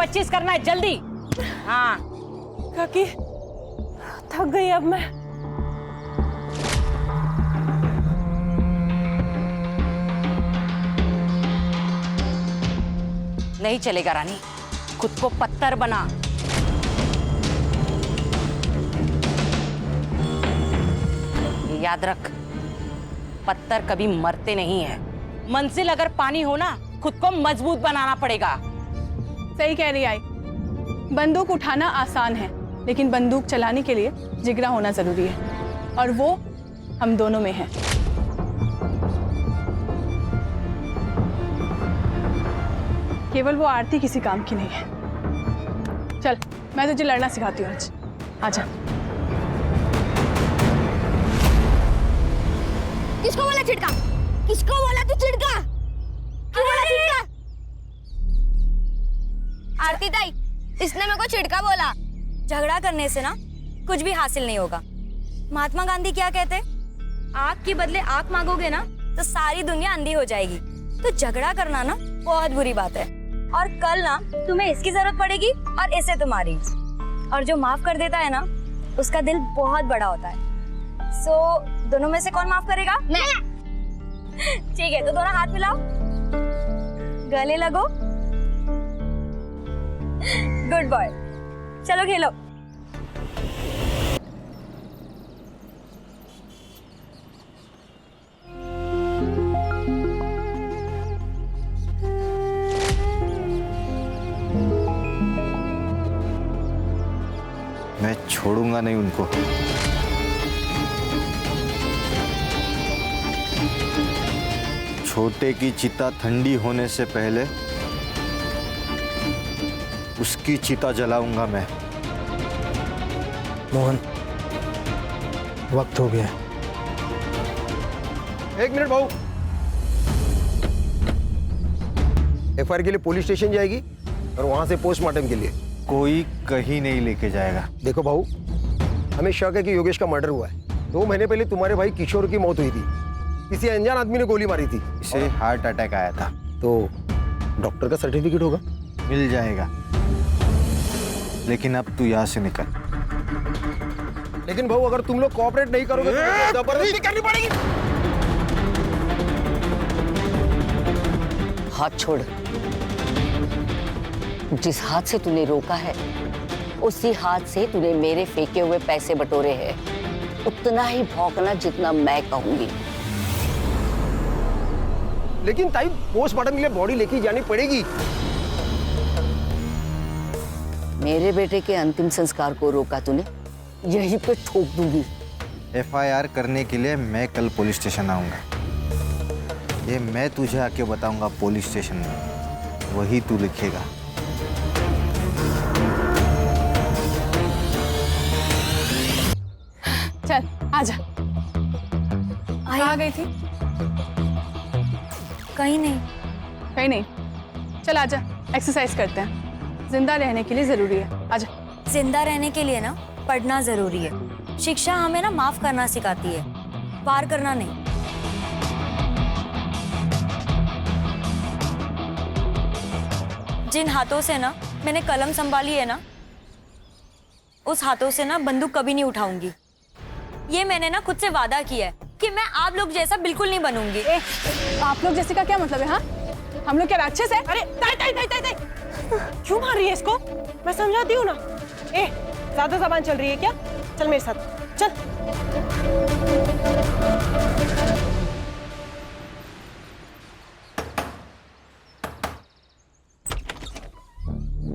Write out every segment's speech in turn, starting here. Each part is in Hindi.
25 करना है जल्दी। हाँ काकी थक गई अब मैं। नहीं चलेगा रानी, खुद को पत्थर बना। ये याद रख, पत्थर कभी मरते नहीं हैं। मंजिल अगर पानी हो ना, खुद को मजबूत बनाना पड़ेगा। सही कह रही आई, बंदूक उठाना आसान है लेकिन बंदूक चलाने के लिए जिगरा होना जरूरी है, और वो हम दोनों में है। केवल वो आरती किसी काम की नहीं है। चल मैं तुझे लड़ना सिखाती हूँ आज, आजा। किसको बोला चिड़का? किसको बोला तू चिड़का? क्यों बोला चिड़का? आरती ताई, इसने मेरे को चिड़का बोला। झगड़ा करने से ना कुछ भी हासिल नहीं होगा। महात्मा गांधी क्या कहते? आग के बदले आग मांगोगे ना तो सारी दुनिया अंधी हो जाएगी। तो झगड़ा करना ना बहुत बुरी बात है, और कल ना तुम्हें इसकी जरूरत पड़ेगी और इसे तुम्हारी। और जो माफ कर देता है ना, उसका दिल बहुत बड़ा होता है। दोनों में से कौन माफ करेगा? मैं। ठीक है, तो दोनों हाथ मिलाओ, गले लगो। गुड बॉय, चलो खेलो। मैं छोड़ूंगा नहीं उनको। छोटे की चिता ठंडी होने से पहले उसकी चिता जलाऊंगा मैं। मोहन, वक्त हो गया। एक मिनट भाऊ, एफआईआर के लिए पुलिस स्टेशन जाएगी और वहां से पोस्टमार्टम के लिए। कोई कहीं नहीं लेके जाएगा। देखो भाऊ, हमें शक है कि योगेश का मर्डर हुआ है। 2 महीने पहले तुम्हारे भाई किशोर की मौत हुई थी, किसी अनजान आदमी ने गोली मारी थी। इसे हार्ट अटैक आया था। तो डॉक्टर का सर्टिफिकेट होगा? मिल जाएगा, लेकिन अब तू यहाँ से निकल। लेकिन भाऊ, अगर तुम लोग कोऑपरेट नहीं करोगे तो जबरदस्ती करनी पड़ेगी। हाथ छोड़। जिस हाथ से तूने रोका है, उसी हाथ से तूने मेरे फेंके हुए पैसे बटोरे हैं। उतना ही भौंकना जितना मैं कहूंगी। लेकिन ताई, पोस्टमार्टम के लिए बॉडी लेके जानी पड़ेगी। मेरे बेटे के अंतिम संस्कार को रोका तूने, यहीं पे ठोक दूंगी। एफआईआर करने के लिए मैं कल पुलिस स्टेशन आऊंगा। ये मैं तुझे आके बताऊंगा पुलिस स्टेशन में, वही तू लिखेगा। चल आजा। आ गई थी? कहीं नहीं। कहीं नहीं? चल आजा, एक्सरसाइज करते हैं। जिंदा रहने के लिए जरूरी है, आजा। जिंदा रहने के लिए ना पढ़ना जरूरी है। शिक्षा हमें ना माफ करना सिखाती है, पार करना नहीं। जिन हाथों से ना मैंने कलम संभाली है ना, उस हाथों से ना बंदूक कभी नहीं उठाऊंगी। ये मैंने ना खुद से वादा किया है कि मैं आप लोग जैसा बिल्कुल नहीं बनूंगी। आप लोग जैसे का क्या मतलब है? हाँ, हम लोग क्या राक्षस है? अरे ताई ताई ताई ताई ताई, क्यों मार रही है इसको? मैं समझाती हूँ ना। ज्यादा जबान चल रही है क्या? चल मेरे साथ, चल।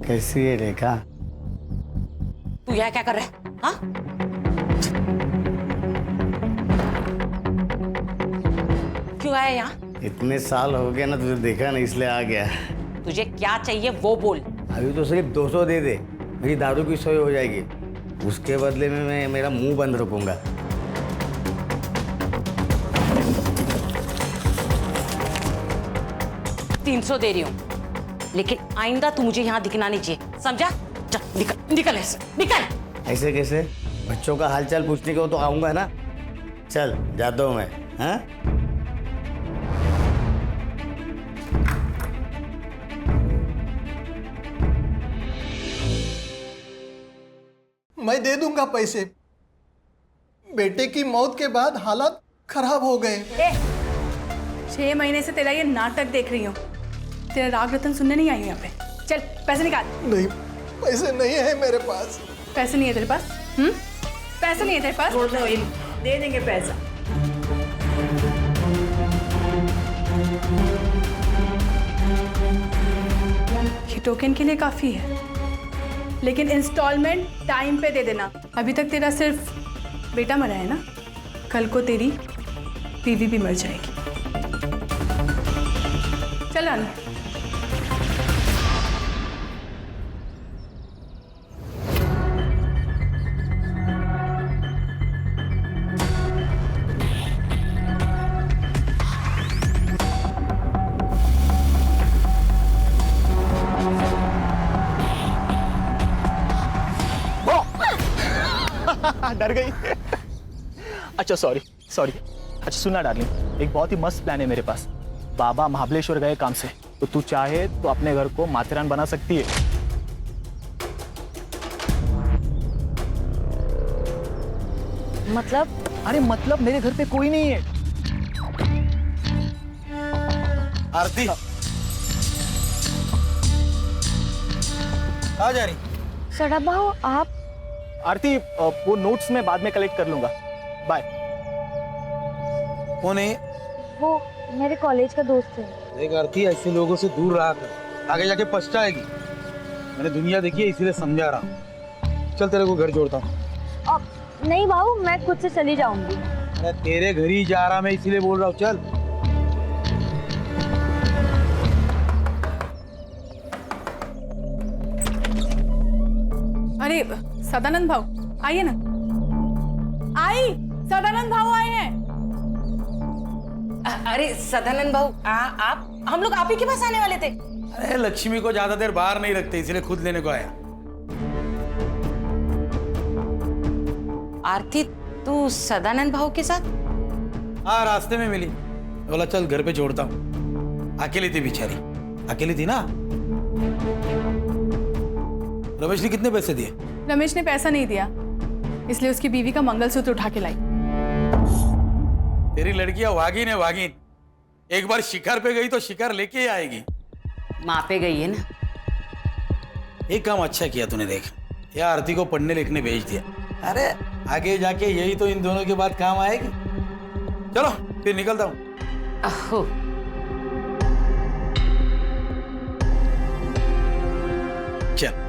कैसी है रेखा? तू यहाँ क्या कर रहा है? हाँ? क्यों आया यहाँ? इतने साल हो गए ना तुझे देखा नहीं, इसलिए आ गया। तुझे क्या चाहिए वो बोल। अभी तो सिर्फ 200 दे दे, मेरी दारू की सोई हो जाएगी। उसके बदले में मैं मेरा मुंह बंद रखूंगा। $300 दे रही हूँ, लेकिन आइंदा तू मुझे यहाँ दिखना नहीं चाहिए, समझा? चल निकल, निकल ऐसे, निकल। ऐसे कैसे? बच्चों का हालचाल पूछने को तो आऊंगा ना। चल जाता हूँ मैं। हाँ, मैं दे दूंगा पैसे। बेटे की मौत के बाद हालात खराब हो गए। 6 महीने से तेरा ये नाटक देख रही हूँ। तेरा राग रतन सुनने नहीं आई हूँ यहाँ पे। चल पैसे निकाल। नहीं, पैसे नहीं है मेरे पास। पैसे नहीं है तेरे पास? पैसे नहीं है तेरे पास? दे देंगे पैसा। ये टोकन के लिए काफी है, लेकिन इंस्टॉलमेंट टाइम पे दे देना। अभी तक तेरा सिर्फ बेटा मरा है ना, कल को तेरी बीवी भी मर जाएगी। चल रानी। डर गई। अच्छा सॉरी। अच्छा सुनना डार्लिंग, एक बहुत ही मस्त प्लान है मेरे पास। बाबा महाबलेश्वर गए काम से, तो तू चाहे तो अपने घर को माथेरान बना सकती है। मतलब? अरे मतलब मेरे घर पे कोई नहीं है। आरती आ जा रही। सड़ा भाऊ आप? आरती वो नोट्स मैं बाद में कलेक्ट कर लूंगा। बाय। कौन है? वो मेरे कॉलेज का दोस्त है। देख आरती, ऐसे लोगों से दूर रहा कर, आगे जाके पछताएगी। मैंने दुनिया देखी है, इसीलिए समझा रहा हूँ। चल तेरे को घर जोड़ता हूँ। नहीं भाऊ, मैं खुद से चली जाऊंगी। अरे तेरे घर ही जा रहा मैं, इसीलिए बोल रहा हूँ। चल। अरे सदानंद भाऊ आइए ना। सदानंद भाऊ आए हैं। अरे सदानंद भाऊ, आप हम लोग आप ही के पास आने वाले थे। अरे लक्ष्मी को ज्यादा देर बाहर नहीं रखते, इसलिए खुद लेने को आया। आरती, तू सदानंद भाऊ के साथ? हाँ, रास्ते में मिली, बोला चल घर पे छोड़ता हूँ। अकेली थी बेचारी, अकेली थी ना। रमेश ने कितने पैसे दिए? रमेश ने पैसा नहीं दिया, इसलिए उसकी बीवी का मंगलसूत्र उठा के लाई। तेरी लड़कियां वागिन है, वागिन। एक बार शिकार पे गई तो शिकार लेके ही आएगी। माँ पे गई है ना। एक काम अच्छा किया तूने, देख या आरती को पढ़ने लिखने भेज दिया। अरे आगे जाके यही तो इन दोनों के बाद काम आएगी। चलो फिर निकलता हूँ। अहो, चल।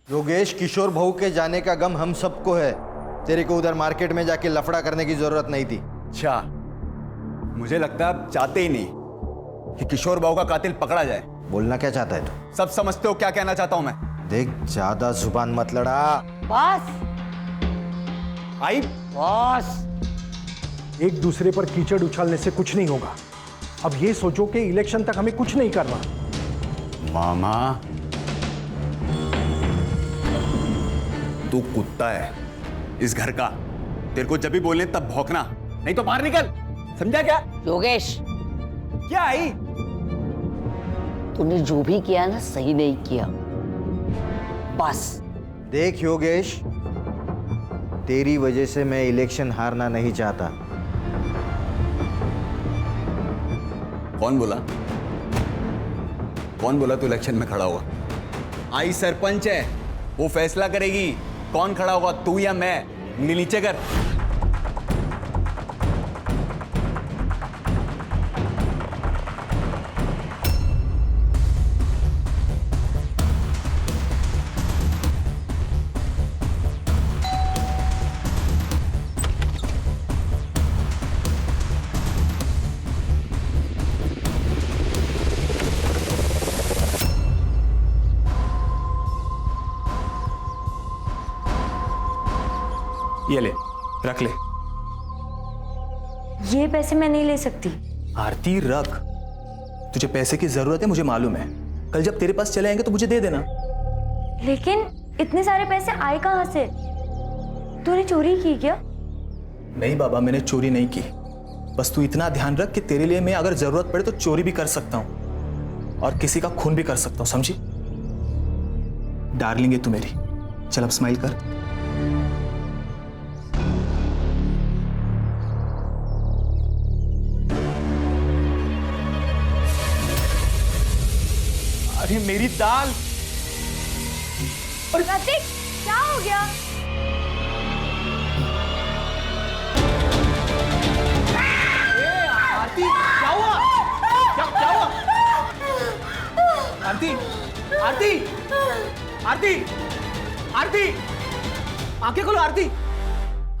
योगेश, किशोर बहू के जाने का गम हम सबको है। तेरे को उधर मार्केट में जाके लफड़ा करने की जरूरत नहीं थी। अच्छा, मुझे लगता है आप चाहते ही नहीं कि किशोर बहू का कातिल पकड़ा जाए। बोलना क्या चाहता है तू? सब समझते हो क्या कहना चाहता हूं मैं। देख, ज्यादा जुबान मत लड़ा। बस आई बस। एक दूसरे पर कीचड़ उछालने से कुछ नहीं होगा। अब ये सोचो कि इलेक्शन तक हमें कुछ नहीं करना। मामा, तू कुत्ता है इस घर का। तेरे को जब भी बोलने तब भौंकना, नहीं तो बाहर निकल। समझा क्या? योगेश, क्या आई? तूने जो भी किया ना, सही नहीं किया। बस। देख योगेश, तेरी वजह से मैं इलेक्शन हारना नहीं चाहता। कौन बोला? कौन बोला तू इलेक्शन में खड़ा होगा? आई सरपंच है, वो फैसला करेगी कौन खड़ा होगा, तू या मैं। उंगली नीचे कर। ये ले, रख ले। ये पैसे मैं नहीं ले सकती। आरती रख, तुझे पैसे की जरूरत है, मुझे मालूम है। कल जब तेरे पास चले आएंगे तो मुझे दे देना। लेकिन इतने सारे पैसे आए कहाँ से? तूने चोरी की क्या? नहीं बाबा, मैंने चोरी नहीं की। बस तू इतना ध्यान रख कि तेरे लिए मैं अगर जरूरत पड़े तो चोरी भी कर सकता हूँ। और किसी का खून भी कर सकता हूं, समझी? डार्लिंग है तू मेरी। चल अब स्माइल कर। अरे मेरी दाल। प्रतीक, क्या हो गया? आरती, क्या हुआ? क्या हुआ? आरती, आरती, आरती, आरती, आंखें खोलो आरती,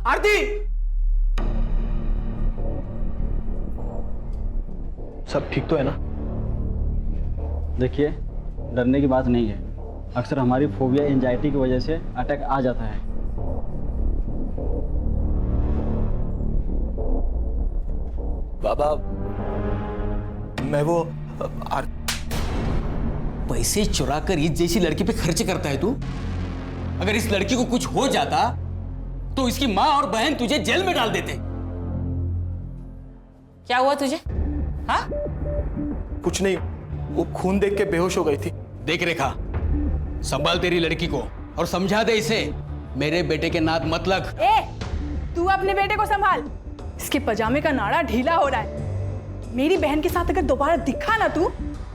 आरती। सब ठीक तो है ना? देखिए, डरने की बात नहीं है। अक्सर हमारी फोबिया एंजाइटी की वजह से अटैक आ जाता है। बाबा, मैं वो पैसे चुरा कर इस जैसी लड़की पे खर्च करता है तू? अगर इस लड़की को कुछ हो जाता तो इसकी माँ और बहन तुझे जेल में डाल देते। क्या हुआ तुझे? हाँ? कुछ नहीं, वो खून देख के बेहोश हो गई थी। देख रेखा, संभाल तेरी लड़की को और समझा दे इसे मेरे बेटे के नाद मत लग। तू अपने बेटे को संभाल। इसके पजामे का नाड़ा ढीला हो रहा है। मेरी बहन के साथ अगर दोबारा दिखा ना तू,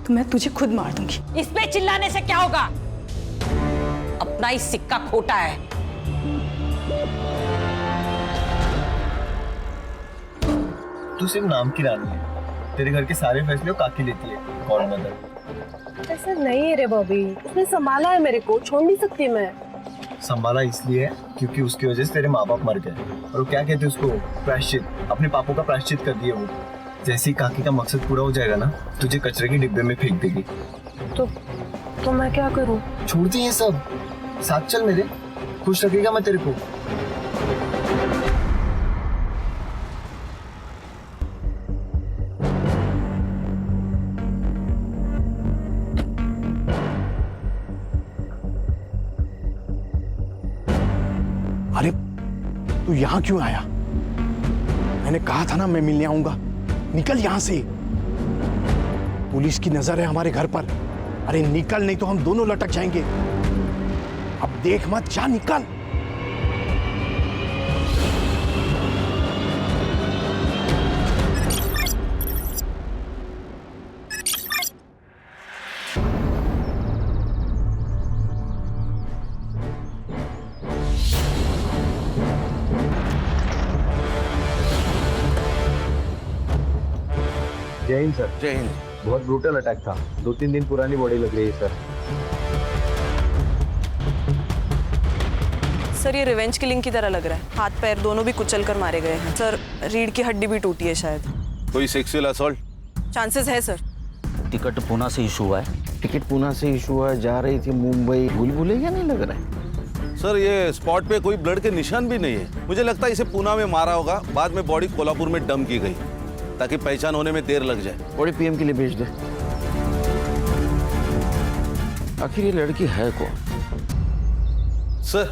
तो मैं तुझे खुद मार दूंगी। इस पे चिल्लाने से क्या होगा? अपना ही सिक्का खोटा है। तू सिर्फ नाम की रानी है। तेरे घर के सारे फैसले काकी लेती है। कौन मदर? ऐसा नहीं है रे बॉबी, उसने संभाला है मेरे को, छोड़ नहीं सकती मैं। संभाला इसलिए क्योंकि उसकी वजह से तेरे माँ बाप मर गए। और वो क्या कहते उसको, प्रायश्चित। अपने पापों का प्रायश्चित कर दिए वो। जैसे ही काकी का मकसद पूरा हो जाएगा ना, तुझे कचरे के डिब्बे में फेंक देगी। तो मैं क्या करूं? छोड़ दी ये सब, साथ चल मेरे। खुश रखेगा मैं तेरे को। अरे तू यहाँ क्यों आया? मैंने कहा था ना मैं मिलने आऊंगा। निकल यहां से। पुलिस की नजर है हमारे घर पर। अरे निकल, नहीं तो हम दोनों लटक जाएंगे। अब देख मत, जा निकल। जय हिंद सर। जय हिंद। बहुत ब्रूटल अटैक था। 2-3 दिन पुरानी बॉडी लग रही है सर। सर, ये रिवेंज किलिंग की तरह लग रहा है। हाथ पैर दोनों भी कुचल कर मारे गए हैं सर। रीढ़ की हड्डी भी टूटी है शायद। कोई सेक्सुअल असॉल्ट? चांसेस है सर। टिकट पूना से इशू हुआ है। टिकट पूना से इशू हुआ है, जा रही थी मुंबई। भूल-भुलैया नहीं लग रहा है सर। ये स्पॉट पे कोई ब्लड के निशान भी नहीं है। मुझे लगता है इसे पूना में मारा होगा, बाद में बॉडी कोल्हापुर में डंप की गई ताकि पहचान होने में देर लग जाए। बॉडी पीएम के लिए भेज दे। आखिर ये लड़की है कौन? सर,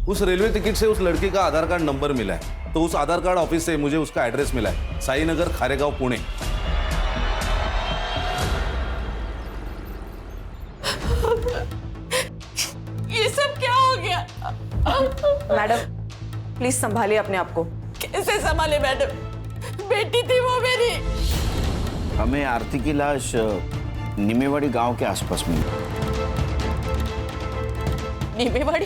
उस रेलवे टिकट से उस लड़की का आधार कार्ड नंबर मिला है, तो उस आधार कार्ड ऑफिस से मुझे उसका एड्रेस मिला है, साई नगर, खारेगांव, पुणे। ये सब क्या हो गया? मैडम, प्लीज संभालिए अपने आप को। कैसे संभाले मैडम? बेटी थी वो मेरी। हमें आरती की लाश निमेवाड़ी गांव के आसपास मिली। नीमेवाड़ी?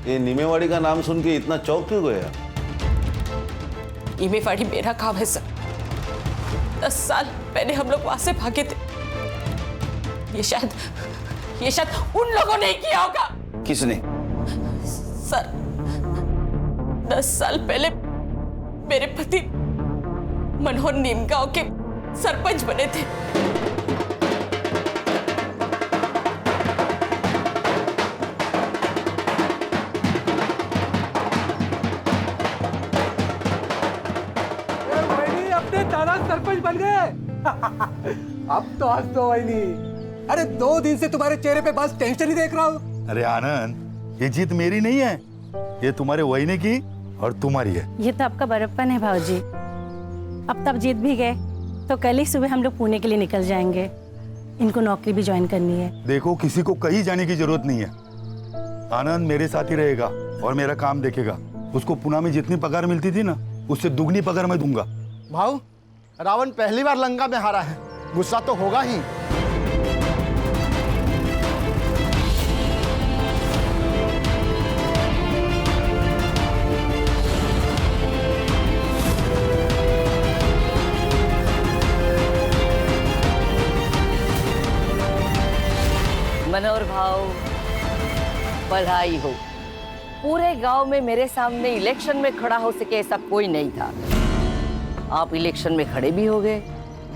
ये नीमेवाड़ी का नाम सुन के इतना चौंक क्यों गया? नीमेवाड़ी मेरा गांव है सर। 10 साल पहले हम लोग वहां से भागे थे। ये शायद उन लोगों ने किया होगा। किसने? सर, 10 साल पहले मेरे पति मनोहर नीमगांव के सरपंच बने थे। अपने दादा सरपंच बन गए। अब तो हंस दो वहीनी। अरे 2 दिन से तुम्हारे चेहरे पे बस टेंशन ही देख रहा हूँ। अरे आनंद, ये जीत मेरी नहीं है, ये तुम्हारे वहीने की और तुम्हारी है। ये तो आपका बड़प्पन है भाऊजी। अब तब जीत भी गए तो कल ही सुबह हम लोग पुणे के लिए निकल जाएंगे। इनको नौकरी भी ज्वाइन करनी है। देखो, किसी को कहीं जाने की जरूरत नहीं है। आनंद मेरे साथ ही रहेगा और मेरा काम देखेगा। उसको पुणे में जितनी पगार मिलती थी ना, उससे दुगनी पगार मैं दूंगा। भाऊ, रावण पहली बार लंका में हारा है, गुस्सा तो होगा ही। मनोहर भाव, बधाई हो। पूरे गांव में मेरे सामने इलेक्शन में खड़ा हो सके ऐसा कोई नहीं था। आप इलेक्शन में खड़े भी हो गए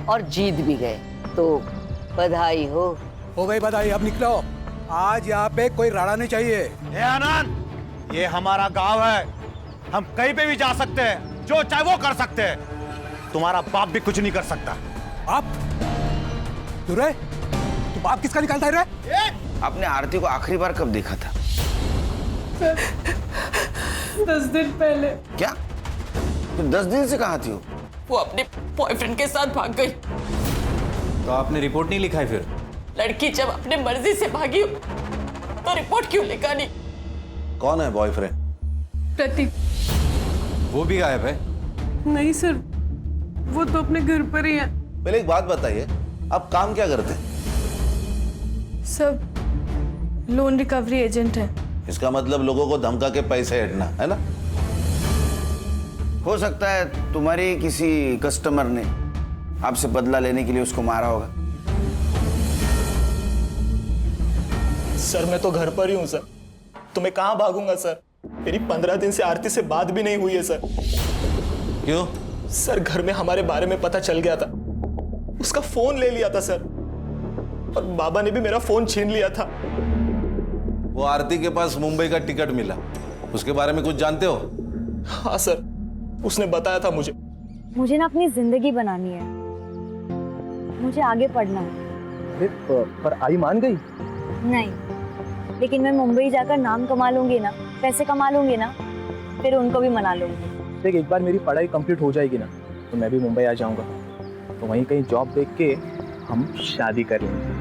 और जीत भी गए, तो बधाई हो गई बधाई। अब निकलो, आज यहाँ पे कोई राड़ा नहीं चाहिए। ए आनंद, ये हमारा गांव है, हम कहीं पे भी जा सकते हैं, जो चाहे वो कर सकते हैं। तुम्हारा बाप भी कुछ नहीं कर सकता। आप दुरे, तू बाप किसका निकालता है रे? आपने आरती को आखिरी बार कब देखा था? 10 दिन पहले। क्या? तो 10 दिन से कहाँ थी वो अपने बॉयफ्रेंड के साथ भाग गई। तो आपने रिपोर्ट नहीं लिखा है फिर? लड़की जब अपने मर्जी से भागी तो रिपोर्ट क्यों लिखा नहीं? कौन है बॉयफ्रेंड? प्रतीक। वो भी गायब है? नहीं सर, वो तो अपने घर पर ही है। पहले एक बात बताइए, आप काम क्या करते हैं? सब लोन रिकवरी एजेंट है। इसका मतलब लोगों को धमका के पैसे हटना है ना? हो सकता है तुम्हारी किसी कस्टमर ने आपसे बदला लेने के लिए उसको मारा होगा। सर मैं तो घर पर ही हूँ सर, तो मैं कहाँ भागूंगा सर? मेरी 15 दिन से आरती से बात भी नहीं हुई है सर। क्यों? सर घर में हमारे बारे में पता चल गया था, उसका फोन ले लिया था सर, और बाबा ने भी मेरा फोन छीन लिया था। वो आरती के पास मुंबई का टिकट मिला, उसके बारे में कुछ जानते हो? हाँ सर, उसने बताया था मुझे। मुझे ना अपनी जिंदगी बनानी है, मुझे आगे पढ़ना है। पर आई मान गई? नहीं, लेकिन मैं मुंबई जाकर नाम कमा लूंगी ना, पैसे कमा लूंगी ना, फिर उनको भी मना लूंगी। देख, एक बार मेरी पढ़ाई कंप्लीट हो जाएगी ना, तो मैं भी मुंबई आ जाऊंगा, तो वहीं कहीं जॉब देख के हम शादी कर लेंगे।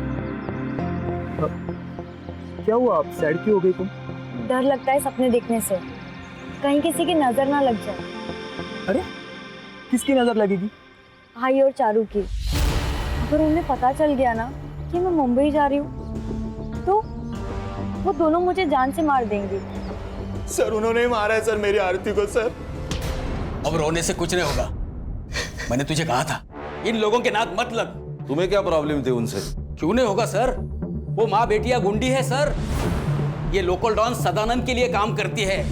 क्या हुआ, आप सैड क्यों हो गई तुम? डर लगता है सपने देखने से, कहीं किसी की नजर ना लग जाए। अरे किसकी नजर लगेगी? भाई और चारू की। अगर उन्हें पता चल गया ना कि मैं मुंबई जा रही हूँ, तो वो दोनों मुझे जान से मार देंगे। सर उन्होंने मारा है सर मेरी आरती को सर। अब रोने से कुछ नहीं होगा, मैंने तुझे कहा था इन लोगों के नाक मत लग। तुम्हें क्या प्रॉब्लम थी उनसे? क्यों नहीं होगा सर, वो माँ बेटिया गुंडी है सर। ये लोकल डॉन सदानंद के लिए काम करती है,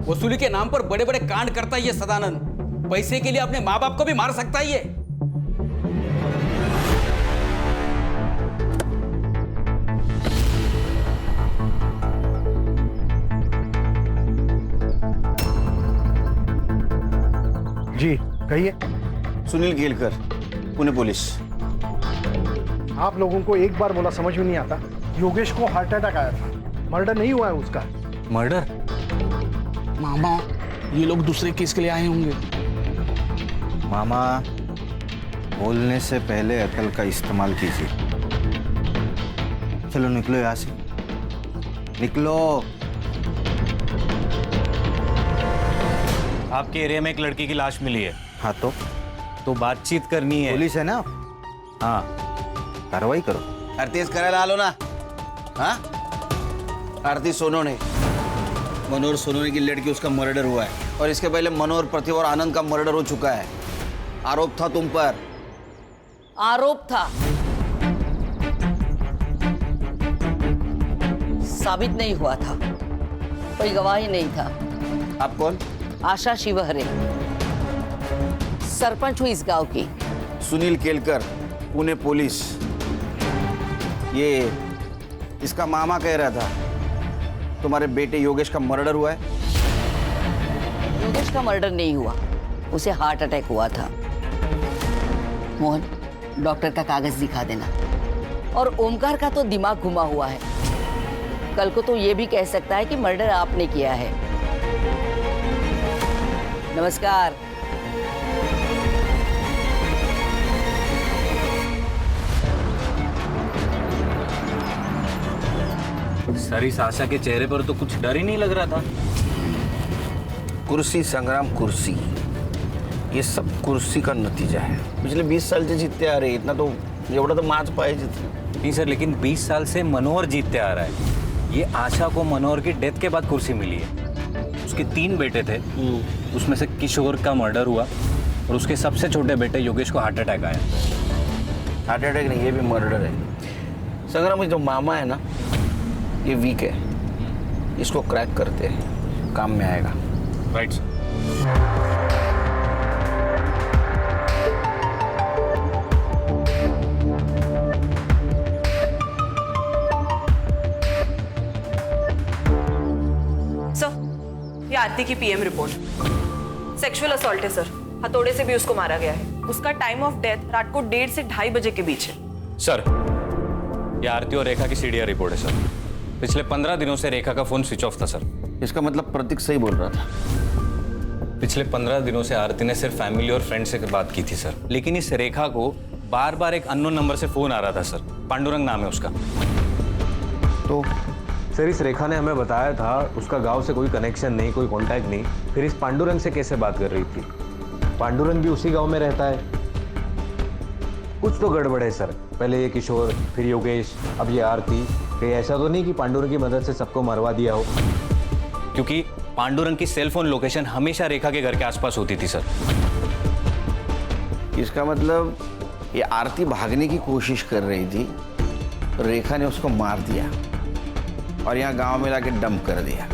वसूली के नाम पर बड़े बड़े कांड करता है ये सदानंद। पैसे के लिए अपने माँ बाप को भी मार सकता है ये। जी कहिए। सुनील केलकर, पुणे पुलिस। आप लोगों को एक बार बोला समझ में नहीं आता? योगेश को हार्ट अटैक आया था, मर्डर नहीं हुआ है उसका। मर्डर? मामा, ये लोग दूसरे केस के लिए आए होंगे। मामा, बोलने से पहले अकल का इस्तेमाल कीजिए। चलो निकलो यहाँ से, निकलो। आपके एरिया में एक लड़की की लाश मिली है। हाँ तो बातचीत करनी है। पुलिस है ना? हाँ, कार्रवाई करो। आरती करा ला लो ना। हाँ, आरती सोनोने, मनोहर सोनोने की लड़की, उसका मर्डर हुआ है, और इसके पहले मनोहर, प्रतिभा और आनंद का मर्डर हो चुका है। आरोप था तुम पर। आरोप था, साबित नहीं हुआ था, कोई गवाही नहीं था। आप कौन? आशा शिवहरे, सरपंच हुई इस गांव की। सुनील केलकर, पुणे पुलिस। ये इसका मामा कह रहा था तुम्हारे बेटे योगेश का मर्डर हुआ है। योगेश का मर्डर नहीं हुआ, उसे हार्ट अटैक हुआ था। मोहन, डॉक्टर का कागज दिखा देना। और ओमकार का तो दिमाग घुमा हुआ है, कल को तो ये भी कह सकता है कि मर्डर आपने किया है। नमस्कार। सर इस आशा के चेहरे पर तो कुछ डर ही नहीं लग रहा था। कुर्सी संग्राम, कुर्सी, ये सब कुर्सी का नतीजा है। पिछले 20 साल से जीतते आ रहे, इतना तो एवढा तो माच पाहिजे। नहीं सर, लेकिन 20 साल से मनोहर जीतते आ रहा है। ये आशा को मनोहर की डेथ के बाद कुर्सी मिली है। उसके 3 बेटे थे, उसमें से किशोर का मर्डर हुआ और उसके सबसे छोटे बेटे योगेश को हार्ट अटैक आया। हार्ट अटैक नहीं, ये भी मर्डर है। संग्राम जो मामा है ना, ये वीक है, इसको क्रैक करते हैं, काम में आएगा। Right sir. ये आरती की पीएम रिपोर्ट। सेक्सुअल असॉल्ट है सर, हथौड़े से भी उसको मारा गया है। उसका टाइम ऑफ डेथ रात को 1:30 से 2:30 बजे के बीच है। सर, ये आरती और रेखा की सीडीआर रिपोर्ट है सर। पिछले 15 दिनों से रेखा का फोन स्विच ऑफ था सर। इसका मतलब प्रतीक सही बोल रहा था। पिछले 15 दिनों से आरती ने सिर्फ फैमिली और फ्रेंड से बात की थी सर, लेकिन इस रेखा को बार बार एक अननोन नंबर से फोन आ रहा था सर। पांडुरंग नाम है उसका। तो सर इस रेखा ने हमें बताया था उसका गांव से कोई कनेक्शन नहीं, कोई कांटेक्ट नहीं, फिर इस पांडुरंग से कैसे बात कर रही थी? पांडुरंग भी उसी गांव में रहता है। कुछ तो गड़बड़ है सर। पहले ये किशोर, फिर योगेश, अब ये आरती। कहीं ऐसा तो नहीं कि पांडुरंग की मदद से सबको मरवा दिया हो? क्योंकि पांडुरंग की सेल फोन लोकेशन हमेशा रेखा के घर के आसपास होती थी सर। इसका मतलब ये आरती भागने की कोशिश कर रही थी, रेखा ने उसको मार दिया और यहाँ गांव में लाके डंप कर दिया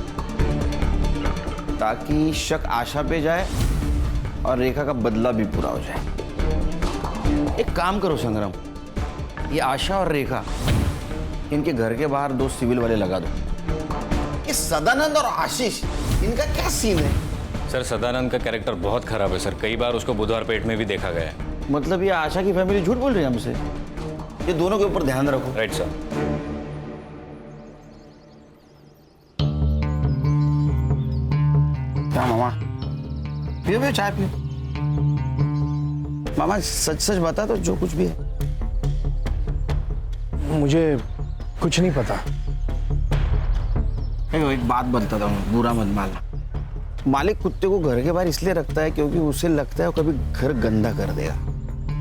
ताकि शक आशा पे जाए और रेखा का बदला भी पूरा हो जाए। एक काम करो संग्राम, ये आशा और रेखा, इनके घर के बाहर 2 सिविल वाले लगा दो। ये सदानंद और आशीष, इनका क्या सीन है? सर सदानंद का कैरेक्टर बहुत खराब है सर। कई बार उसको बुधवार पेट में भी देखा गया है। मतलब ये आशा की फैमिली झूठ बोल रही है हमसे? ये दोनों के ऊपर ध्यान रखो। Right sir. क्या मामा, पियो चाय पियो। मामा सच सच बता तो, जो कुछ भी है। मुझे कुछ नहीं पता। एक बात बताता हूँ, बुरा मत मानना। मालिक कुत्ते को घर के बाहर इसलिए रखता है क्योंकि उसे लगता है वो कभी घर गंदा कर देगा,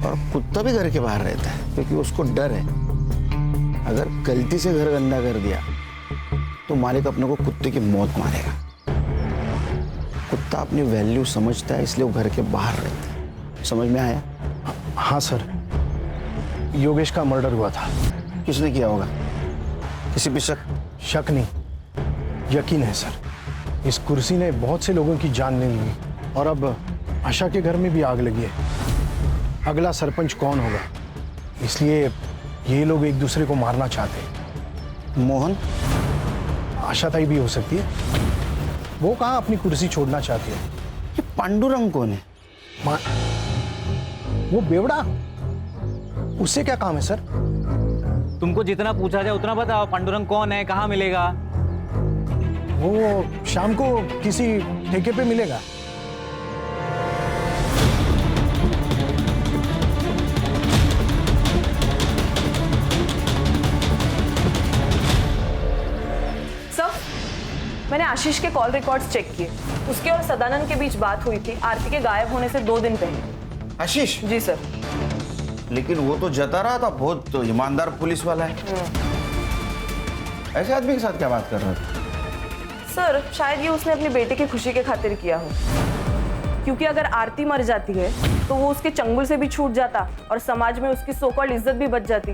और कुत्ता भी घर के बाहर रहता है क्योंकि उसको डर है अगर गलती से घर गंदा कर दिया तो मालिक अपने को कुत्ते की मौत मारेगा। कुत्ता अपनी वैल्यू समझता है, इसलिए वो घर के बाहर रहता है। समझ में आया? हाँ सर, योगेश का मर्डर हुआ था। किसने किया होगा? किसी पे शक? शक नहीं, यकीन है सर। इस कुर्सी ने बहुत से लोगों की जान ले ली और अब आशा के घर में भी आग लगी है। अगला सरपंच कौन होगा, इसलिए ये लोग एक दूसरे को मारना चाहते हैं। मोहन? आशा ताई भी हो सकती है। वो कहाँ अपनी कुर्सी छोड़ना चाहती है। ये पांडुरंग कौन है? वो बेवड़ा, उससे क्या काम है सर? तुमको जितना पूछा जाए उतना बताओ। पांडुरंग कौन है, कहाँ मिलेगा? वो शाम को किसी ठेके पे मिलेगा। सर, मैंने आशीष के कॉल रिकॉर्ड्स चेक किए। उसके और सदानंद के बीच बात हुई थी आरती के गायब होने से 2 दिन पहले। आशीष? जी सर। लेकिन वो तो जता रहा था, बहुत तो ईमानदार पुलिस वाला है। ऐसे आदमी के साथ क्या बात कर रहा था? सर, शायद ये उसने अपनी बेटे की खुशी के खातिर किया हो, क्योंकि अगर आरती मर जाती है तो वो उसके चंगुल से भी छूट जाता और समाज में उसकी सो कॉल्ड इज्जत भी बच जाती।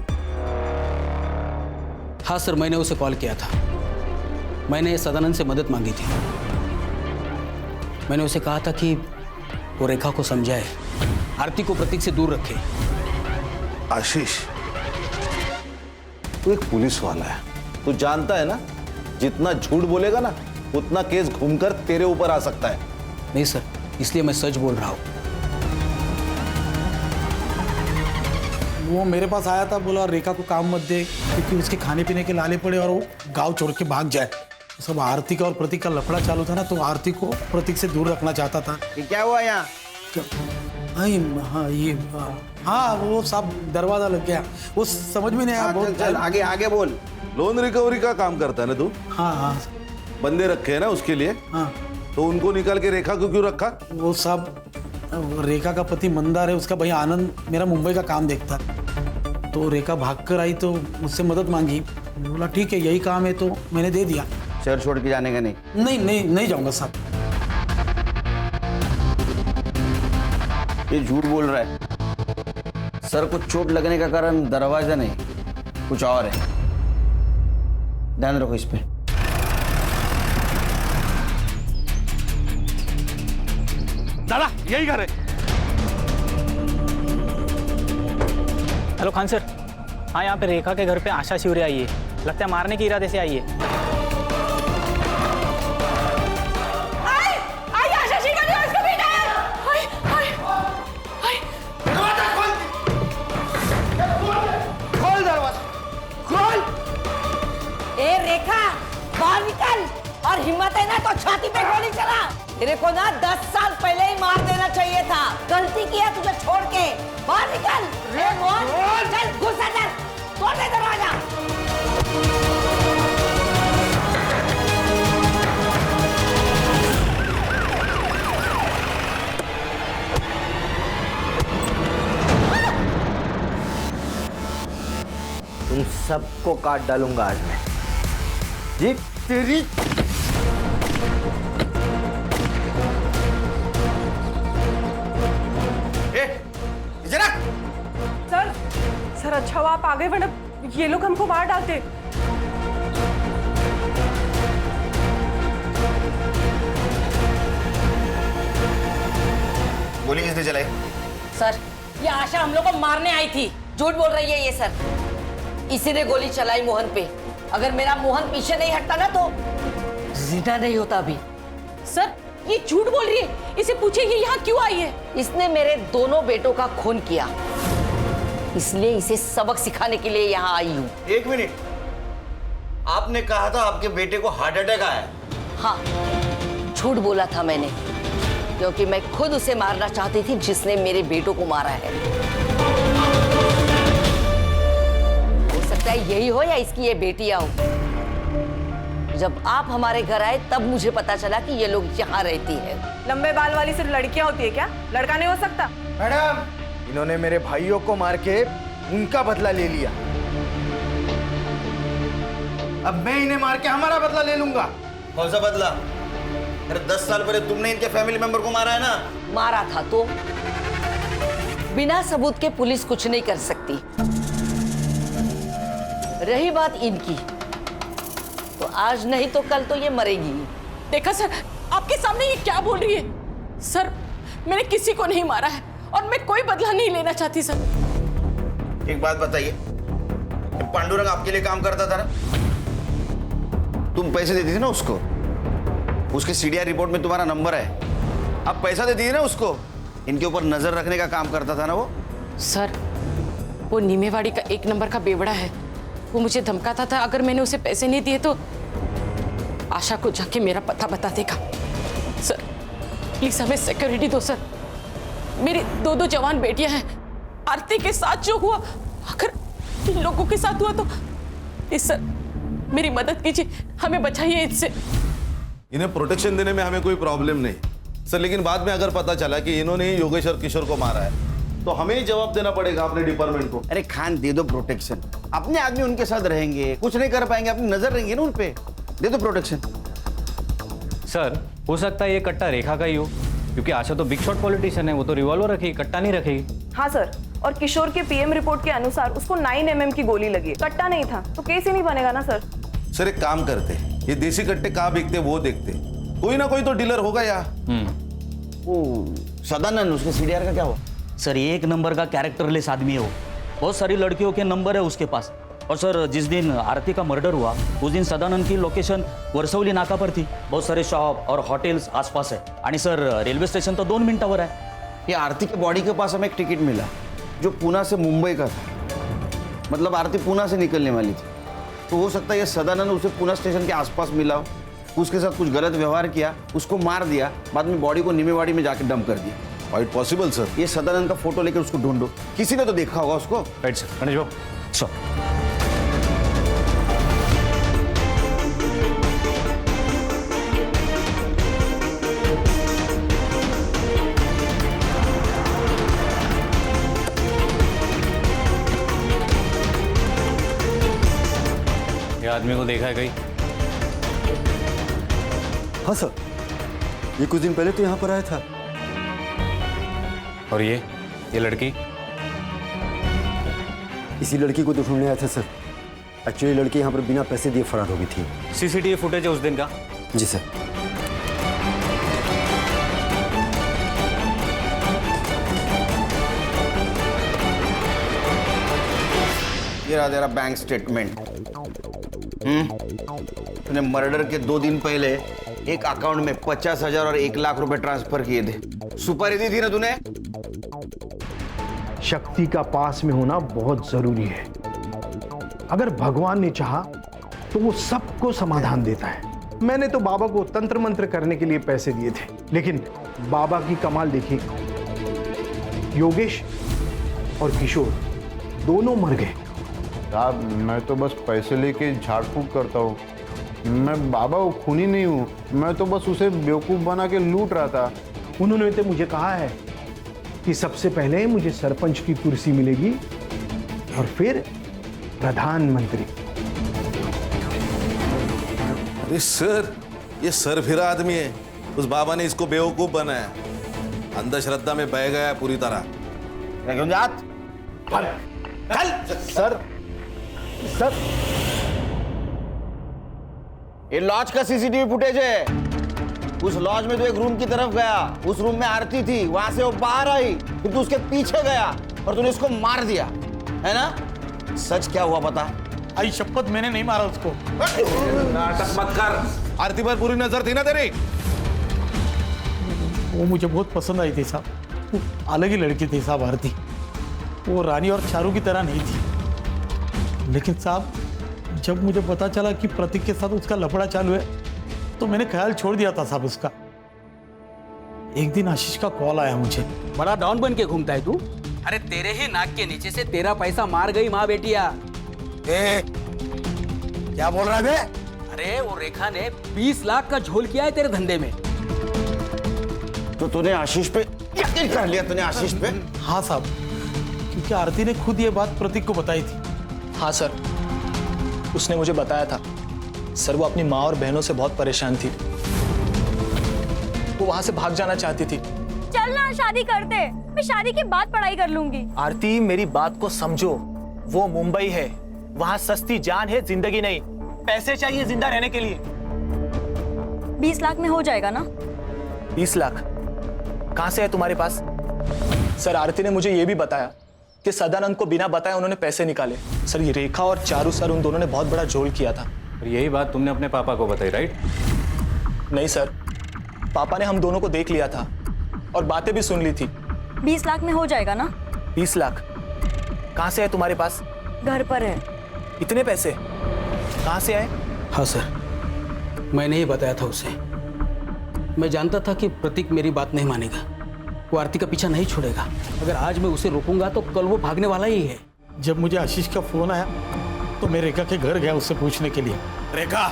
हाँ सर, मैंने उसे कॉल किया था। मैंने सदानंद से मदद मांगी थी। मैंने उसे कहा था कि वो रेखा को समझाए, आरती को प्रतीक से दूर रखे। आशीष, तू एक पुलिस वाला है, तू जानता है ना जितना झूठ बोलेगा ना उतना केस घूमकर तेरे ऊपर आ सकता है। नहीं सर, इसलिए मैं सच बोल रहा हूँ। वो मेरे पास आया था, बोला रेखा को काम मत दे क्योंकि उसके खाने पीने के लाले पड़े और वो गांव छोड़ के भाग जाए। सब आरती का और प्रतीक का लफड़ा चालू था ना, तो आरती को प्रतीक से दूर रखना चाहता था। ये क्या हुआ यहाँ? हाँ, वो साहब दरवाजा लग गया, वो समझ में नहीं आया। चल आगे आगे बोल। लोन रिकवरी का काम करता है ना तू? हाँ हाँ बंदे रखे हैं ना उसके लिए? हाँ। तो उनको निकाल के रेखा को क्यों रखा? वो साहब, रेखा का पति मंदार है, उसका भैया आनंद मेरा मुंबई का काम देखता है। तो रेखा भागकर आई तो मुझसे मदद मांगी, बोला ठीक है यही काम है, तो मैंने दे दिया। शहर छोड़ के जाने का नहीं? नहीं जाऊंगा साहब। ये झूठ बोल रहा है। सर को चोट लगने का कारण दरवाजा नहीं, कुछ और है। ध्यान रखो इस पे। दादा यही घर है। हेलो खान सर, हाँ यहाँ पे रेखा के घर पे आशा शिवरे आई है, लगता है मारने के इरादे से आई है। खोल दरवाजा, खोल। ए रेखा, बाहर निकल, और हिम्मत है ना तो छाती पे गोली चला। तेरे को ना 10 साल पहले ही मार देना चाहिए था, गलती किया तुझे छोड़ के। बाहर निकल रे मोहन, चल घुस अंदर, तोड़ दे दरवाजा। तुम सबको काट डालूंगा आज मैं। जी तेरी सर अच्छा हुआ आप आ गए, वरना ये लोग हमको मार डालते। गोली किसने चलाई? सर ये आशा हम लोग को मारने आई थी। झूठ बोल रही है ये सर, इसी ने गोली चलाई मोहन पे। अगर मेरा मोहन पीछे नहीं हटता ना तो जिंदा नहीं होता अभी। सर ये झूठ बोल रही है, इसे पूछिए ये यहाँ क्यों आई है। इसने मेरे दोनों बेटों का खून किया, इसलिए इसे सबक सिखाने के लिए यहाँ आई हूँ। एक मिनट, आपने कहा था आपके बेटे को हार्ट अटैक आया? हाँ झूठ बोला था मैंने, क्योंकि मैं खुद उसे मारना चाहती थी जिसने मेरे बेटों को मारा है। हो सकता है यही हो या इसकी ये बेटियां हो। जब आप हमारे घर आए तब मुझे पता चला कि ये लोग यहाँ रहती है। लंबे बाल वाली सिर्फ लड़कियां होती है क्या? लड़का नहीं हो सकता? मैडम, इन्होंने मेरे भाइयों को मार के उनका बदला ले लिया, अब मैं इन्हें मार के हमारा बदला ले लूंगा। कौन सा बदला? अरे 10 साल पहले तुमने इनके फैमिली मेंबर को मारा है ना? मारा था तो बिना सबूत के पुलिस कुछ नहीं कर सकती। रही बात इनकी, तो आज नहीं तो कल तो ये मरेगी। देखा सर, आपके सामने ये क्या बोल रही है। सर मैंने किसी को नहीं मारा है और मैं कोई बदला नहीं लेना चाहती सर। एक बात बताइए, पांडुरंग आपके लिए काम करता था ना? तुम पैसे देती थी ना उसको, उसके सीडीआर रिपोर्ट में तुम्हारा नंबर है, आप पैसा देती थी ना उसको, इनके ऊपर नजर रखने का काम करता था ना वो? सर वो नीमेवाड़ी का 1 नंबर का बेवड़ा है, वो मुझे धमकाता था अगर मैंने उसे पैसे नहीं दिए तो आशा को जाके मेरा पता बता देगा। सर प्लीज हमें सिक्योरिटी दो सर, मेरी 2 जवान बेटियां हैं। आरती के साथ जो हुआ अगर इन लोगों के साथ हुआ तो इस सर मेरी मदद कीजिए, हमें बचाइए इससे। इन्हें प्रोटेक्शन देने में हमें कोई प्रॉब्लम नहीं सर, लेकिन बाद में अगर पता चला कि इन्होंने ही योगेश और किशोर को मारा है तो हमें ही जवाब देना पड़ेगा अपने डिपार्टमेंट को। अरे खान दे दो प्रोटेक्शन, अपने आदमी उनके साथ रहेंगे, कुछ नहीं कर पाएंगे, अपनी नजर रहेंगे ना उन पे, दे दो प्रोटेक्शन। सर हो सकता है ये कट्टा रेखा का ही हो, क्योंकि आशा तो बिग शॉट पॉलिटिशियन है, वो तो रिवॉल्वर रखेगी, कट्टा नहीं रखेगी। हाँ सर, और किशोर के पीएम रिपोर्ट के अनुसार उसको 9 mm की गोली लगी, कट्टा नहीं था, तो केस ही नहीं बनेगा ना सर। सर एक काम करते, ये देसी कट्टे कहाँ बिकते वो देखते, कोई ना कोई तो डीलर होगा यहाँ। वो सदानंद, उसके सीडीआर का क्या हुआ? सर 1 नंबर का कैरेक्टरलेस आदमी है वो, बहुत सारी लड़कियों के नंबर है उसके पास। और सर जिस दिन आरती का मर्डर हुआ उस दिन सदानंद की लोकेशन वर्सवली नाका पर थी, बहुत सारे शॉप और हॉटेल्स आसपास है, आणि सर रेलवे स्टेशन तो 2 मिनटावर है। ये आरती के बॉडी के पास हमें एक टिकट मिला जो पूना से मुंबई का था, मतलब आरती पूना से निकलने वाली थी, तो हो सकता है ये सदानंद उसे पूना स्टेशन के आसपास मिला हो, उसके साथ कुछ गलत व्यवहार किया, उसको मार दिया, बाद में बॉडी को नीमेवाड़ी में जाके डंप कर दिया। Quite possible sir. ये सदानंद का फोटो लेकर उसको ढूंढो, किसी ने तो देखा होगा उसको। राइट सर, गणेश बाबू। आदमी को देखा है कहीं? हाँ सर, ये कुछ दिन पहले तो यहाँ पर आया था। और ये लड़की? इसी लड़की को तो ढूंढने आया था सर। एक्चुअली लड़की यहाँ पर बिना पैसे दिए फरार हो गई थी। सीसीटीवी फुटेज है उस दिन का? जी सर। ये रहा तेरा बैंक स्टेटमेंट। तूने मर्डर के 2 दिन पहले एक अकाउंट में 50,000 और 1 लाख रुपए ट्रांसफर किए थे। सुपारी दी थी ना तूने? शक्ति का पास में होना बहुत जरूरी है। अगर भगवान ने चाहा तो वो सबको समाधान देता है। मैंने तो बाबा को तंत्र मंत्र करने के लिए पैसे दिए थे, लेकिन बाबा की कमाल देखिए, योगेश और किशोर दोनों मर गए। साहब मैं तो बस पैसे लेके झाड़ फूक करता हूँ। मैं बाबा वो खूनी नहीं हूँ, मैं तो बस उसे बेवकूफ़ बना के लूट रहा था। उन्होंने तो मुझे कहा है कि सबसे पहले मुझे सरपंच की कुर्सी मिलेगी और फिर प्रधानमंत्री। अरे सर, ये सरफिरा आदमी है। उस बाबा ने इसको बेवकूफ बनाया, अंधश्रद्धा में बह गया पूरी तरह। क्यों जात? सर सर, ये लॉज का सीसीटीवी फुटेज है। उस लॉज में तो एक रूम की तरफ गया, उस रूम में आरती थी, वहां से वो बाहर आई, फिर तू उसके पीछे गया और तूने उसको मार दिया, है ना? सच क्या हुआ बता? आई शपथ, मैंने नहीं मारा उसको। नाटक मत कर। आरती पर पूरी नजर थी ना तेरी? वो मुझे बहुत पसंद आई थी साहब, वो अलग ही लड़की थी साहब आरती। वो रानी और चारू की तरह नहीं थी। लेकिन साहब जब मुझे पता चला कि प्रतीक के साथ उसका लफड़ा चालू है तो मैंने ख्याल छोड़ दिया था साहब उसका। एक दिन आशीष का कॉल आया मुझे। बड़ा डॉन बन के घूमता है तू? अरे तेरे ही नाक के नीचे से तेरा पैसा मार गई माँ बेटिया। क्या बोल रहा है? अरे वो रेखा ने 20 लाख का झोल किया है तेरे धंधे में। तो तूने आशीष पे यकीन कर लिया? तूने आशीष पे? हाँ साहब, क्योंकि आरती ने खुद ये बात प्रतीक को बताई थी। हाँ सर, उसने मुझे बताया था। सर वो अपनी माँ और बहनों से बहुत परेशान थी, वो वहां से भाग जाना चाहती थी। चल ना शादी करते, मैं शादी के बाद पढ़ाई कर लूंगी। आरती मेरी बात को समझो, वो मुंबई है, वहां सस्ती जान है, जिंदगी नहीं। पैसे चाहिए जिंदा रहने के लिए। 20 लाख में हो जाएगा ना? 20 लाख कहां से है तुम्हारे पास? सर आरती ने मुझे ये भी बताया कि सदानंद को बिना बताए उन्होंने पैसे निकाले। सर ये रेखा और चारू सर, उन दोनों ने बहुत बड़ा झोल किया था। और यही बात तुमने अपने पापा को बताई, राइट? नहीं सर, पापा ने हम दोनों को देख लिया था और बातें भी सुन ली थी। 20 लाख में हो जाएगा ना? 20 लाख कहां से है तुम्हारे पास? घर पर है। इतने पैसे कहां से आए? हाँ सर, मैंने ही बताया था उसे। मैं जानता था कि प्रतीक मेरी बात नहीं मानेगा, वो आरती का पीछा नहीं छोड़ेगा। अगर आज मैं उसे रोकूंगा तो कल वो भागने वाला ही है। जब मुझे आशीष का फोन आया तो मैं रेखा के घर गया उससे पूछने के लिए। रेखा,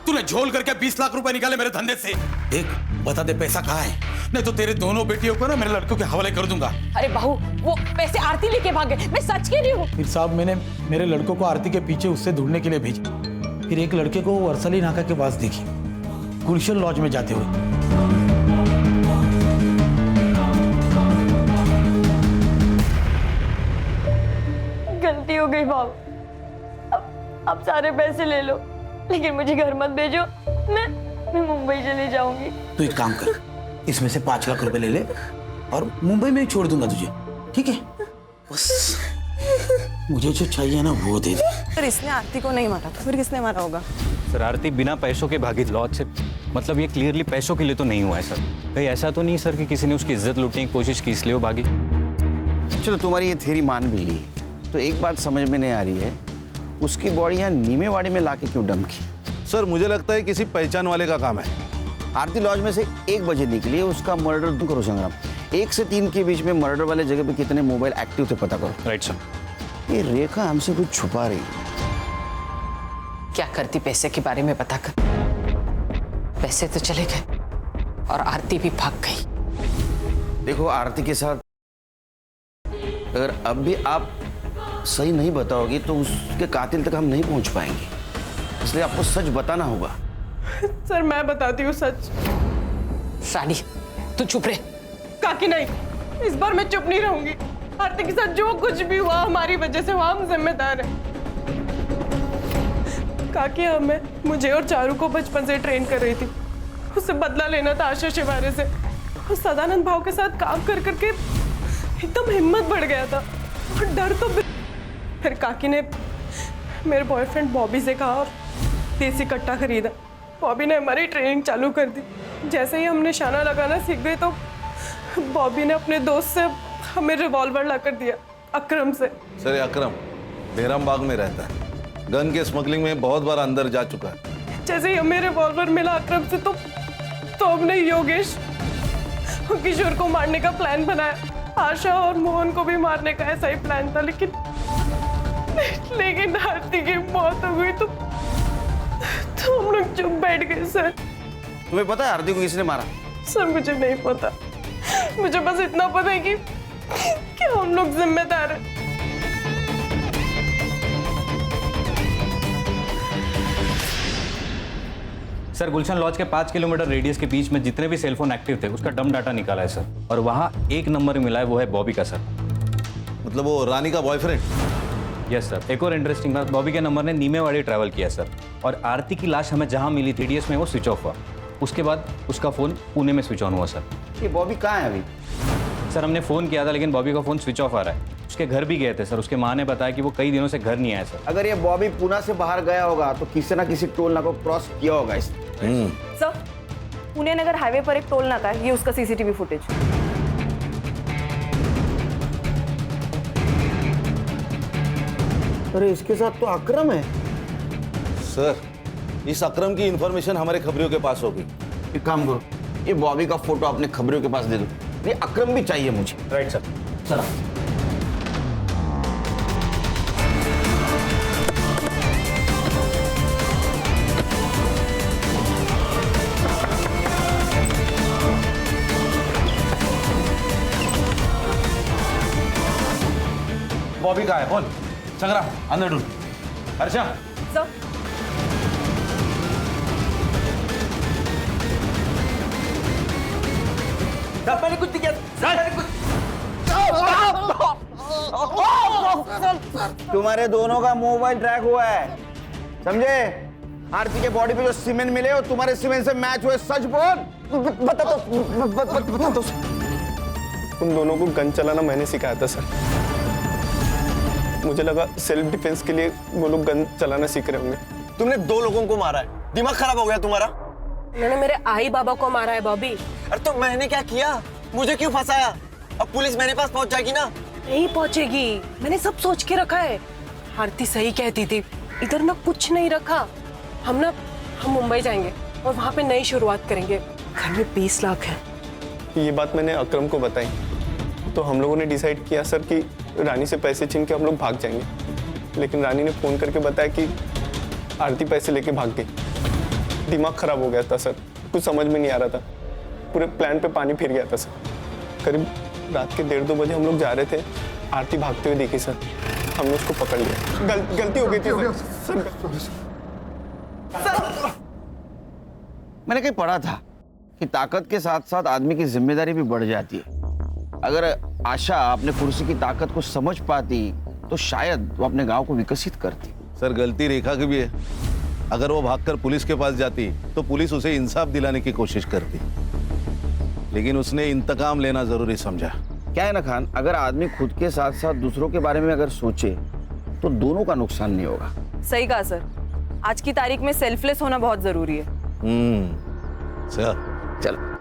तूने झोल करके 20 लाख रुपए निकाले मेरे धंधे से। एक बता दे पैसा कहाँ है, नहीं तो तेरे दोनों बेटियों को ना मेरे लड़कों के हवाले कर दूंगा। अरे बहू, वो पैसे आरती लेके भागे, मैं सच कह रही हूँ। फिर साहब मैंने मेरे लड़कों को आरती के पीछे उससे ढूंढने के लिए भेजा। फिर एक लड़के को वो अरसली नाका के पास देखी, गुलशन लॉज में जाते हुए। गलती हो गई बाबू, अब सारे पैसे ले लो, लेकिन मुझे घर मत भेजो। मैं मुंबई चली जाऊंगी। तू एक काम कर, इसमें से 5 लाख रुपए ले ले और मुंबई में ही छोड़ दूंगा तुझे, ठीक है? बस मुझे जो चाहिए ना वो दे दे। पर इसने आरती को नहीं मारा था, फिर किसने मारा होगा? सर आरती बिना पैसों के भागी लॉज से, मतलब ये क्लियरली पैसों के लिए तो नहीं हुआ है सर। कहीं ऐसा तो नहीं सर कि किसी ने उसकी इज्जत लूटने की कोशिश की इसलिए वो भागी? चलो तुम्हारी ये थ्योरी मान भी ली, तो एक बात समझ में नहीं आ रही है, उसकी बॉडी यहाँ नीमेवाड़ी में लाके क्यों डंप की? सर मुझे लगता है किसी पहचान वाले का काम है। आरती लॉज में से 1 बजे निकली है, उसका मर्डर तुम करो संग्राम। 1 से 3 के बीच में मर्डर वाले जगह पे कितने मोबाइल एक्टिव थे पता करो। Right sir. ये रेखा हमसे कुछ छुपा रही है। क्या करती पैसे के बारे में पता कर। पैसे तो चले गए और आरती भी भाग गई। देखो आरती के साथ अगर अब भी आप सही नहीं बताओगी तो उसके कातिल तक हम नहीं पहुंच पाएंगे। इसलिए आपको सच बताना होगा। सर मैं बताती हूँ सच। रानी तू चुप रहे। काकी नहीं, इस बार मैं चुप नहीं रहूंगी। आरती के साथ जो कुछ भी हुआ हमारी वजह से हुआ, हम जिम्मेदार हैं। काकी हमें, मुझे और चारू को बचपन से ट्रेन कर रही थी। उससे बदला लेना था आशा शिवारे से। और सदानंद भाव के साथ काम कर करके एकदम हिम्मत बढ़ गया था और डर तो। फिर काकी ने मेरे बॉयफ्रेंड बॉबी से कहा और देसी कट्टा खरीदा। बॉबी ने हमारी ट्रेनिंग चालू कर दी। जैसे ही हम निशाना लगाना सीख गए तो बॉबी ने अपने दोस्त से हमें रिवॉल्वर ला कर दिया, अकरम से। सर ये अकरम बेरम बाग में रहता है, गन के स्मगलिंग में बहुत बार अंदर जा चुका है। जैसे ही हमें रिवॉल्वर मिला अकरम से तो हमने योगेश और किशोर को मारने का प्लान बनाया। आशा और मोहन को भी मारने का ऐसा ही प्लान था, लेकिन आरती की मौत हो गई तो हम लोग चुप बैठ गए। सर तुम्हें पता है आरती को किसने मारा? सर मुझे नहीं पता, मुझे बस इतना पता है कि हम लोग जिम्मेदार हैं। सर गुलशन लॉज के 5 किलोमीटर रेडियस के बीच में जितने भी सेलफोन एक्टिव थे उसका डम डाटा निकाला है सर, और वहाँ एक नंबर मिला है, वो है बॉबी का सर। मतलब वो रानी का बॉयफ्रेंड? Yes sir. एक और इंटरेस्टिंग बात, बॉबी के नंबर ने नीमेवाड़ी ट्रैवल किया सर, और आरती की लाश हमें जहाँ मिली थी डीएस में वो स्विच ऑफ हुआ। उसके बाद उसका फ़ोन पुणे में स्विच ऑन हुआ सर। ये बॉबी कहाँ है अभी? सर हमने फ़ोन किया था लेकिन बॉबी का फ़ोन स्विच ऑफ आ रहा है। उसके घर भी गए थे सर, उसके माँ ने बताया कि वो कई दिनों से घर नहीं आया सर। अगर ये बॉबी पुणे से बाहर गया होगा तो किसी ना किसी टोल नाका को क्रॉस किया होगा इसने। सर पुणे नगर हाईवे पर एक टोल नाका है, ये उसका सीसीटीवी फुटेज। अरे इसके साथ तो अकरम है। सर इस अकरम की इंफॉर्मेशन हमारे खबरियों के पास होगी। एक काम करो, ये बॉबी का फोटो अपने खबरियों के पास दे दो, ये अकरम भी चाहिए मुझे। Right sir. चलो बॉबी कहाँ है बोल। संग्राम अंदर ढूंढ। हर्षा सर मैंने कुछ किया, तुम्हारे दोनों का मोबाइल ट्रैक हुआ है, समझे? आरती के बॉडी पे जो सीमेंट मिले और तुम्हारे सीमेंट से मैच हुए, सच बोल। बता तो। उन दोनों को गन चलाना मैंने सिखाया था सर। मुझे लगा सेल्फ डिफेंस के लिए वो लोग गन चलाना सीख रहे होंगे। तुमने 2 लोगों को मारा है, दिमाग खराब हो गया तुम्हारा। उन्होंने मेरे आई बाबा को मारा है बॉबी। अरे तो मैंने क्या किया? मुझे क्यों फंसाया? अब पुलिस मेरे पास पहुंच जाएगी ना? नहीं पहुंचेगी, मैंने सब सोच के रखा है। आरती सही कहती थी, इधर ना कुछ नहीं रखा। हम मुंबई जाएंगे और वहाँ पे नई शुरुआत करेंगे। घर में 20 लाख है। ये बात मैंने अकरम को बताई तो हम लोगों ने डिसाइड किया सर कि रानी से पैसे छीन के हम लोग भाग जाएंगे, लेकिन रानी ने फोन करके बताया कि आरती पैसे लेके भाग गई। दिमाग खराब हो गया था सर, कुछ समझ में नहीं आ रहा था, पूरे प्लान पे पानी फिर गया था सर। करीब रात के 1:30-2 बजे हम लोग जा रहे थे, आरती भागते हुए दिखी सर, हमने उसको पकड़ लिया। गलती हो गई थी सर। मैंने कहीं पढ़ा था कि ताकत के साथ साथ आदमी की जिम्मेदारी भी बढ़ जाती है। अगर आशा अपने कुर्सी की ताकत को समझ पाती तो शायद वो अपने गांव को विकसित करती। सर गलती रेखा की भी है। अगर वो भागकर पुलिस के पास जाती तो पुलिस उसे इंसाफ दिलाने की कोशिश करती, लेकिन उसने इंतकाम लेना जरूरी समझा। क्या है ना खान, अगर आदमी खुद के साथ साथ दूसरों के बारे में अगर सोचे तो दोनों का नुकसान नहीं होगा। सही कहा सर, आज की तारीख में सेल्फलेस होना बहुत जरूरी है। सर चलो।